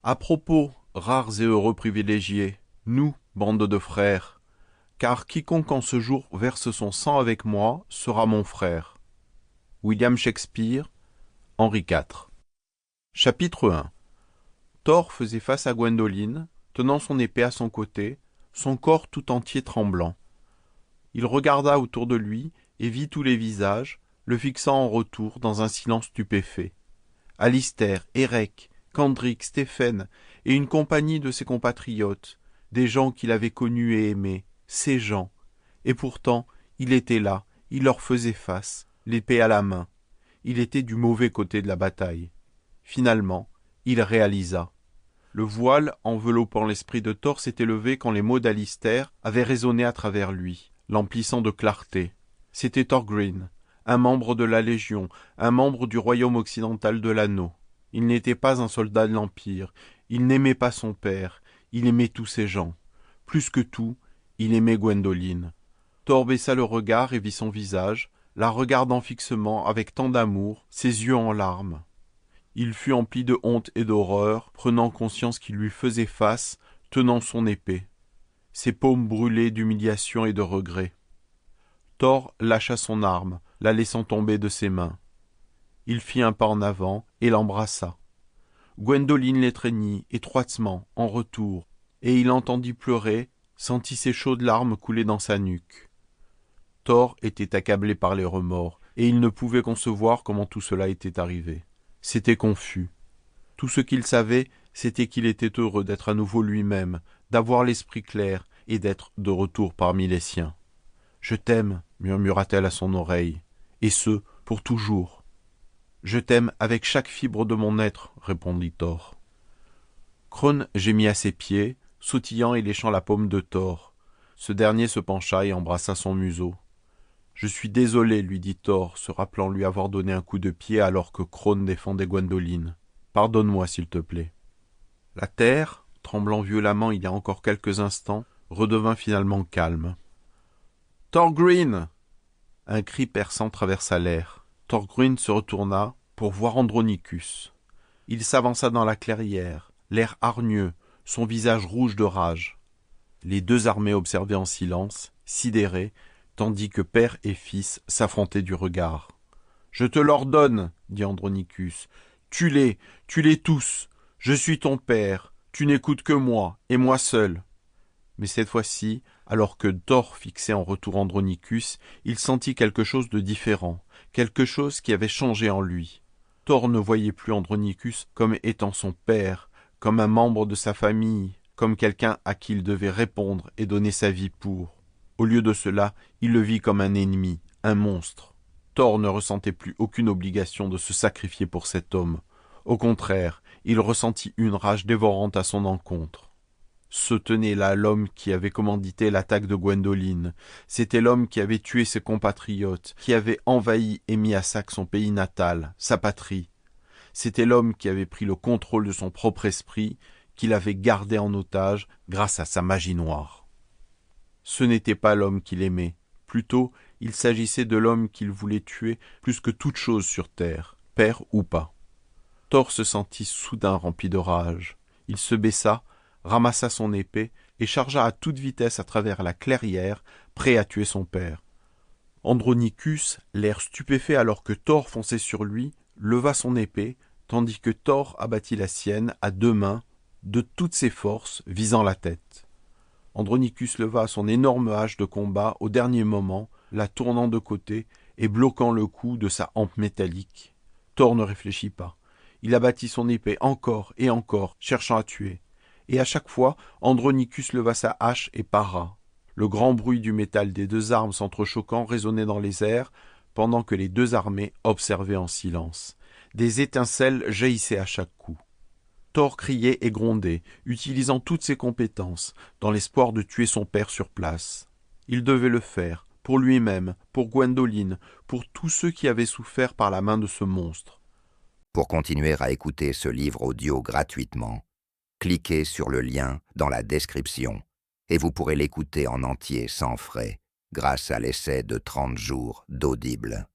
À propos, rares et heureux privilégiés, nous, bande de frères, car quiconque en ce jour verse son sang avec moi sera mon frère. William Shakespeare, Henri IV. Chapitre 1. Thor faisait face à Gwendoline, tenant son épée à son côté, son corps tout entier tremblant. Il regarda autour de lui et vit tous les visages, le fixant en retour dans un silence stupéfait. Alistair, Érec, Kendrick, Stephen et une compagnie de ses compatriotes, des gens qu'il avait connus et aimés, ces gens. Et pourtant, il était là, il leur faisait face, l'épée à la main. Il était du mauvais côté de la bataille. Finalement, il réalisa. Le voile enveloppant l'esprit de Thor s'était levé quand les mots d'Alistair avaient résonné à travers lui, l'emplissant de clarté. C'était Thorgrim, un membre de la Légion, un membre du royaume occidental de l'Anneau. Il n'était pas un soldat de l'Empire, il n'aimait pas son père, il aimait tous ces gens. Plus que tout, il aimait Gwendoline. Thor baissa le regard et vit son visage, la regardant fixement avec tant d'amour, ses yeux en larmes. Il fut empli de honte et d'horreur, prenant conscience qu'il lui faisait face, tenant son épée. Ses paumes brûlaient d'humiliation et de regret. Thor lâcha son arme, la laissant tomber de ses mains. Il fit un pas en avant et l'embrassa. Gwendoline l'étreignit étroitement en retour, et il entendit pleurer, sentit ses chaudes larmes couler dans sa nuque. Thor était accablé par les remords, et il ne pouvait concevoir comment tout cela était arrivé. C'était confus. Tout ce qu'il savait, c'était qu'il était heureux d'être à nouveau lui-même, d'avoir l'esprit clair et d'être de retour parmi les siens. « Je t'aime, murmura-t-elle à son oreille, et ce, pour toujours. »« Je t'aime avec chaque fibre de mon être, répondit Thor. Krone gémit à ses pieds, sautillant et léchant la paume de Thor. Ce dernier se pencha et embrassa son museau. « Je suis désolé, lui dit Thor, se rappelant lui avoir donné un coup de pied alors que Krone défendait Gwendoline. Pardonne-moi, s'il te plaît. » La terre, tremblant violemment il y a encore quelques instants, redevint finalement calme. « Thorgrim !» Un cri perçant traversa l'air. Thorgrim se retourna pour voir Andronicus. Il s'avança dans la clairière, l'air hargneux, son visage rouge de rage. Les deux armées observaient en silence, sidérés, tandis que père et fils s'affrontaient du regard. « Je te l'ordonne, dit Andronicus. Tue-les tous. Je suis ton père, tu n'écoutes que moi, et moi seul. » Mais cette fois-ci, alors que Thor fixait en retour Andronicus, il sentit quelque chose de différent, quelque chose qui avait changé en lui. Thor ne voyait plus Andronicus comme étant son père, comme un membre de sa famille, comme quelqu'un à qui il devait répondre et donner sa vie pour. Au lieu de cela, il le vit comme un ennemi, un monstre. Thor ne ressentait plus aucune obligation de se sacrifier pour cet homme. Au contraire, il ressentit une rage dévorante à son encontre. Se tenait là l'homme qui avait commandité l'attaque de Gwendoline. C'était l'homme qui avait tué ses compatriotes, qui avait envahi et mis à sac son pays natal, sa patrie. C'était l'homme qui avait pris le contrôle de son propre esprit, qu'il avait gardé en otage grâce à sa magie noire. Ce n'était pas l'homme qu'il aimait. Plutôt, il s'agissait de l'homme qu'il voulait tuer plus que toute chose sur terre, père ou pas. Thor se sentit soudain rempli de rage. Il se baissa, ramassa son épée et chargea à toute vitesse à travers la clairière, prêt à tuer son père. Andronicus, l'air stupéfait alors que Thor fonçait sur lui, leva son épée, tandis que Thor abattit la sienne à deux mains, de toutes ses forces, visant la tête. Andronicus leva son énorme hache de combat au dernier moment, la tournant de côté et bloquant le coup de sa hampe métallique. Thor ne réfléchit pas. Il abattit son épée encore et encore, cherchant à tuer. Et à chaque fois, Andronicus leva sa hache et para. Le grand bruit du métal des deux armes s'entrechoquant résonnait dans les airs, pendant que les deux armées observaient en silence. Des étincelles jaillissaient à chaque coup. Thor criait et grondait, utilisant toutes ses compétences, dans l'espoir de tuer son père sur place. Il devait le faire, pour lui-même, pour Gwendoline, pour tous ceux qui avaient souffert par la main de ce monstre. Pour continuer à écouter ce livre audio gratuitement, cliquez sur le lien dans la description et vous pourrez l'écouter en entier sans frais grâce à l'essai de 30 jours d'Audible.